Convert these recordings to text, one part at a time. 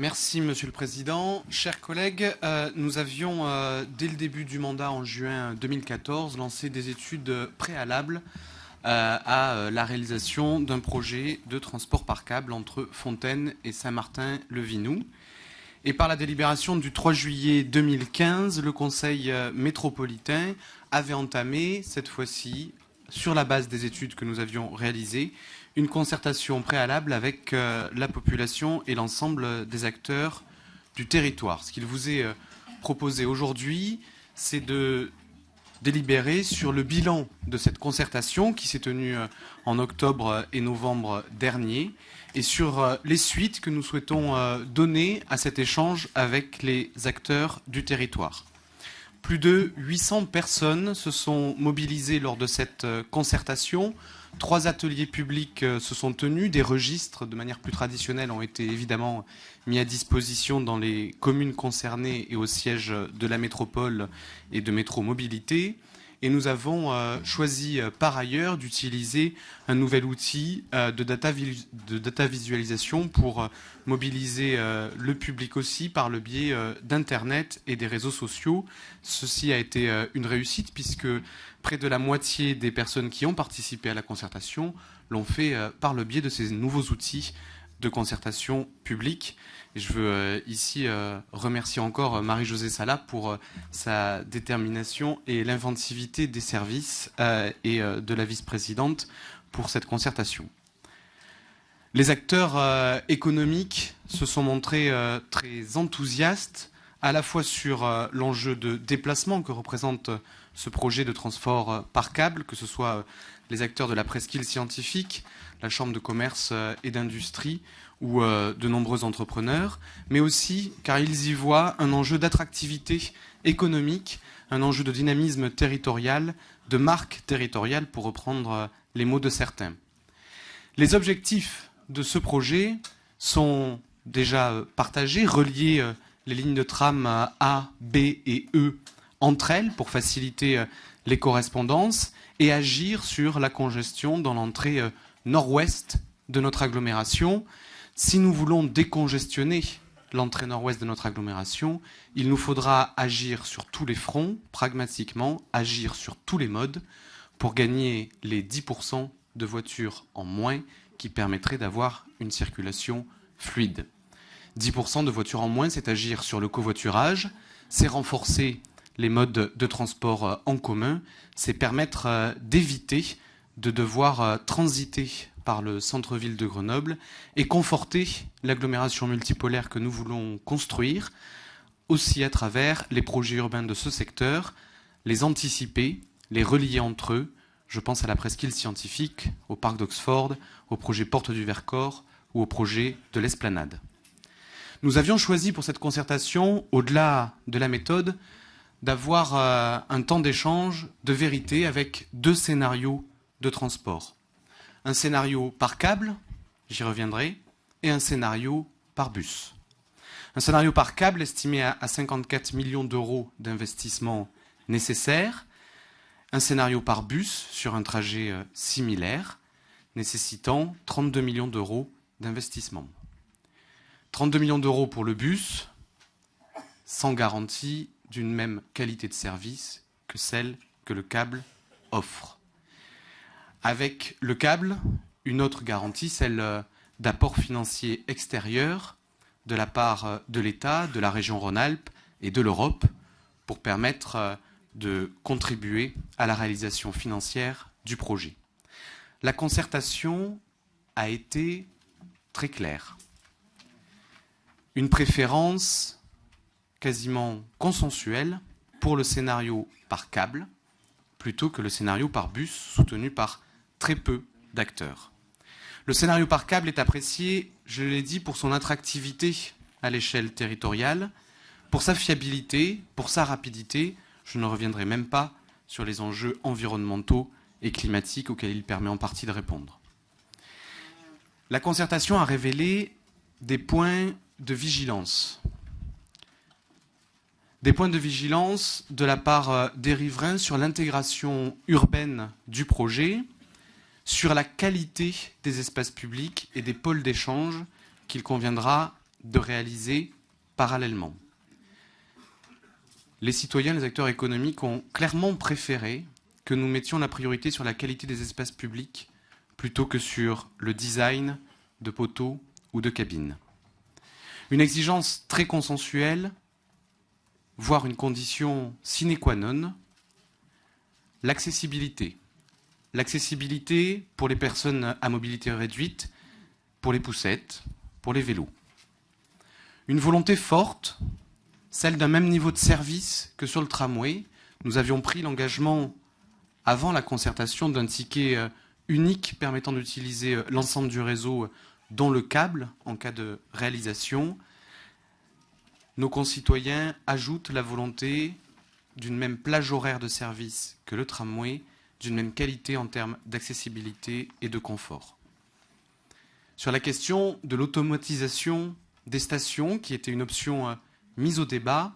Merci Monsieur le Président. Chers collègues, nous avions, dès le début du mandat en juin 2014, lancé des études préalables à la réalisation d'un projet de transport par câble entre Fontaine et Saint-Martin-le-Vinou. Et par la délibération du 3 juillet 2015, le Conseil métropolitain avait entamé, cette fois-ci, sur la base des études que nous avions réalisées, une concertation préalable avec la population et l'ensemble des acteurs du territoire. Ce qu'il vous est proposé aujourd'hui, c'est de délibérer sur le bilan de cette concertation qui s'est tenue en octobre et novembre dernier et sur les suites que nous souhaitons donner à cet échange avec les acteurs du territoire. Plus de 800 personnes se sont mobilisées lors de cette concertation. 3 ateliers publics se sont tenus. Des registres, de manière plus traditionnelle, ont été évidemment mis à disposition dans les communes concernées et au siège de la métropole et de Métro Mobilité. Et nous avons choisi par ailleurs d'utiliser un nouvel outil de data visualisation pour mobiliser le public aussi par le biais d'Internet et des réseaux sociaux. Ceci a été une réussite puisque près de la moitié des personnes qui ont participé à la concertation l'ont fait par le biais de ces nouveaux outils de concertation publique. Et je veux ici remercier encore Marie-Josée Sala pour sa détermination et l'inventivité des services et de la vice-présidente pour cette concertation. Les acteurs économiques se sont montrés très enthousiastes, à la fois sur l'enjeu de déplacement que représente ce projet de transport par câble, que ce soit les acteurs de la presqu'île scientifique, la Chambre de commerce et d'industrie ou de nombreux entrepreneurs, mais aussi car ils y voient un enjeu d'attractivité économique, un enjeu de dynamisme territorial, de marque territoriale, pour reprendre les mots de certains. Les objectifs de ce projet sont déjà partagés, relier les lignes de tram A, B et E entre elles pour faciliter les correspondances et agir sur la congestion dans l'entrée nord-ouest de notre agglomération. Si nous voulons décongestionner l'entrée nord-ouest de notre agglomération, il nous faudra agir sur tous les fronts, pragmatiquement, agir sur tous les modes pour gagner les 10% de voitures en moins qui permettraient d'avoir une circulation fluide. 10% de voitures en moins, c'est agir sur le covoiturage, c'est renforcer les modes de transport en commun, c'est permettre d'éviter de devoir transiter par le centre-ville de Grenoble et conforter l'agglomération multipolaire que nous voulons construire, aussi à travers les projets urbains de ce secteur, les anticiper, les relier entre eux. Je pense à la presqu'île scientifique, au parc d'Oxford, au projet Porte du Vercors ou au projet de l'Esplanade. Nous avions choisi pour cette concertation, au-delà de la méthode, d'avoir un temps d'échange de vérité avec 2 scénarios de transport. Un scénario par câble, j'y reviendrai, et un scénario par bus. Un scénario par câble estimé à 54 millions d'euros d'investissement nécessaire. Un scénario par bus sur un trajet similaire, nécessitant 32 millions d'euros d'investissement. 32 millions d'euros pour le bus, sans garantie d'une même qualité de service que celle que le câble offre. Avec le câble, une autre garantie, celle d'apport financier extérieur de la part de l'État, de la région Rhône-Alpes et de l'Europe pour permettre de contribuer à la réalisation financière du projet. La concertation a été très claire. Une préférence quasiment consensuelle pour le scénario par câble plutôt que le scénario par bus soutenu par très peu d'acteurs. Le scénario par câble est apprécié, je l'ai dit, pour son attractivité à l'échelle territoriale, pour sa fiabilité, pour sa rapidité. Je ne reviendrai même pas sur les enjeux environnementaux et climatiques auxquels il permet en partie de répondre. La concertation a révélé des points de vigilance. Des points de vigilance de la part des riverains sur l'intégration urbaine du projet, sur la qualité des espaces publics et des pôles d'échange qu'il conviendra de réaliser parallèlement. Les citoyens, les acteurs économiques ont clairement préféré que nous mettions la priorité sur la qualité des espaces publics plutôt que sur le design de poteaux ou de cabines. Une exigence très consensuelle, voire une condition sine qua non, l'accessibilité. L'accessibilité pour les personnes à mobilité réduite, pour les poussettes, pour les vélos. Une volonté forte, celle d'un même niveau de service que sur le tramway. Nous avions pris l'engagement, avant la concertation, d'un ticket unique permettant d'utiliser l'ensemble du réseau, dont le câble, en cas de réalisation. Nos concitoyens ajoutent la volonté d'une même plage horaire de service que le tramway, d'une même qualité en termes d'accessibilité et de confort. Sur la question de l'automatisation des stations, qui était une option mise au débat,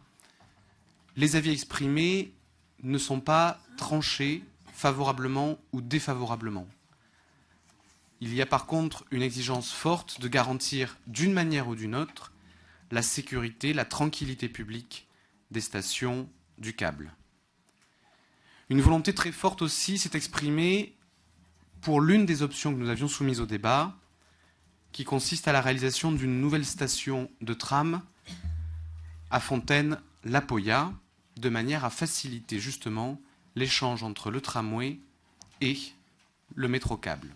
les avis exprimés ne sont pas tranchés favorablement ou défavorablement. Il y a par contre une exigence forte de garantir d'une manière ou d'une autre la sécurité, la tranquillité publique des stations du câble. Une volonté très forte aussi s'est exprimée pour l'une des options que nous avions soumises au débat, qui consiste à la réalisation d'une nouvelle station de tram à Fontaine-la-Poya, de manière à faciliter justement l'échange entre le tramway et le métro-câble.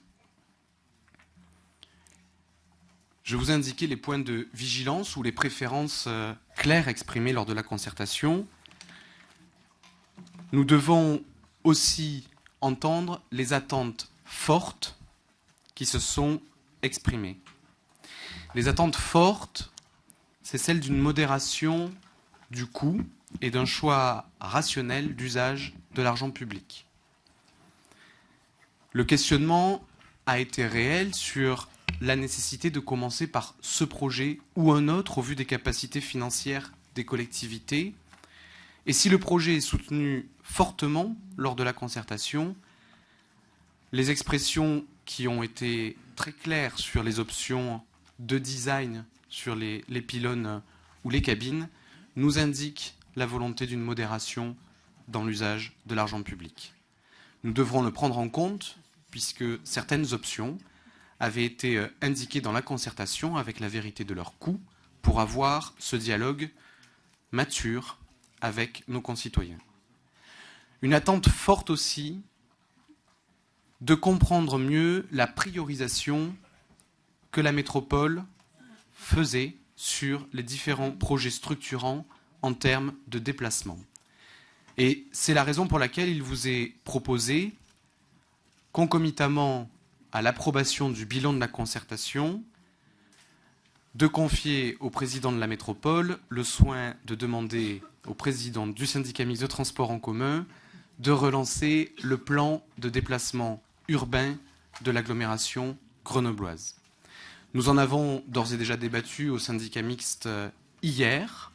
Je vous ai indiqué les points de vigilance ou les préférences claires exprimées lors de la concertation. Nous devons aussi entendre les attentes fortes qui se sont exprimées. Les attentes fortes, c'est celle d'une modération du coût et d'un choix rationnel d'usage de l'argent public. Le questionnement a été réel sur la nécessité de commencer par ce projet ou un autre au vu des capacités financières des collectivités. Et si le projet est soutenu fortement lors de la concertation, les expressions qui ont été très claires sur les options de design, sur les pylônes ou les cabines, nous indiquent la volonté d'une modération dans l'usage de l'argent public. Nous devrons le prendre en compte puisque certaines options avaient été indiquées dans la concertation avec la vérité de leur coût pour avoir ce dialogue mature avec nos concitoyens. Une attente forte aussi de comprendre mieux la priorisation que la métropole faisait sur les différents projets structurants en termes de déplacement. Et c'est la raison pour laquelle il vous est proposé, concomitamment à l'approbation du bilan de la concertation, de confier au président de la métropole le soin de demander au président du syndicat mixte de transport en commun de relancer le plan de déplacement urbain de l'agglomération grenobloise. Nous en avons d'ores et déjà débattu au syndicat mixte hier.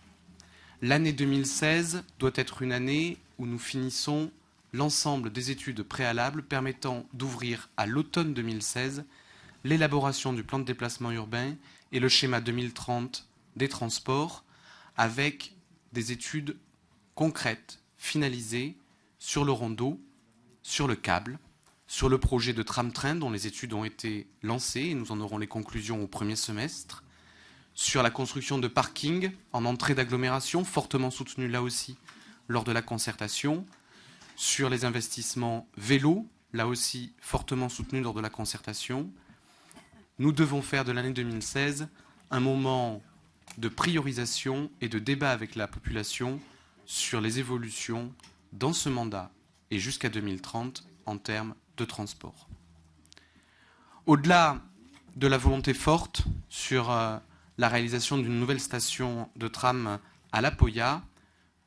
L'année 2016 doit être une année où nous finissons l'ensemble des études préalables permettant d'ouvrir à l'automne 2016 l'élaboration du plan de déplacement urbain et le schéma 2030 des transports avec des études concrètes, finalisées sur le rondeau, sur le câble, sur le projet de tram-train dont les études ont été lancées et nous en aurons les conclusions au premier semestre, sur la construction de parkings en entrée d'agglomération, fortement soutenue là aussi lors de la concertation, sur les investissements vélos, là aussi fortement soutenus lors de la concertation. Nous devons faire de l'année 2016 un moment de priorisation et de débat avec la population sur les évolutions dans ce mandat et jusqu'à 2030 en termes de transport. Au-delà de la volonté forte sur la réalisation d'une nouvelle station de tram à La Poya,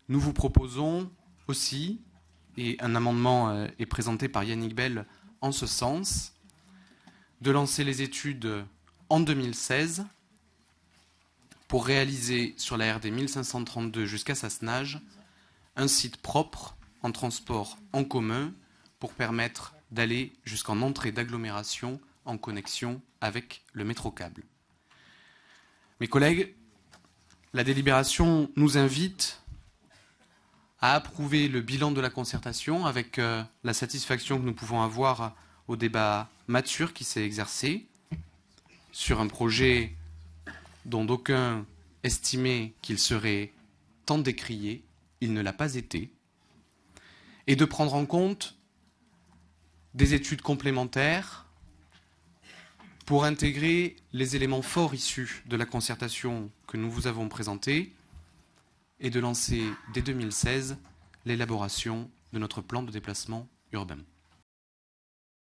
nous vous proposons aussi, et un amendement est présenté par Yannick Bell en ce sens, de lancer les études en 2016 pour réaliser sur la RD 1532 jusqu'à Sassenage un site propre en transport en commun pour permettre d'aller jusqu'en entrée d'agglomération en connexion avec le métro-câble. Mes collègues, la délibération nous invite à approuver le bilan de la concertation avec la satisfaction que nous pouvons avoir au débat mature qui s'est exercé sur un projet dont d'aucuns estimaient qu'il serait tant décrié, il ne l'a pas été, et de prendre en compte des études complémentaires pour intégrer les éléments forts issus de la concertation que nous vous avons présentée et de lancer dès 2016 l'élaboration de notre plan de déplacement urbain.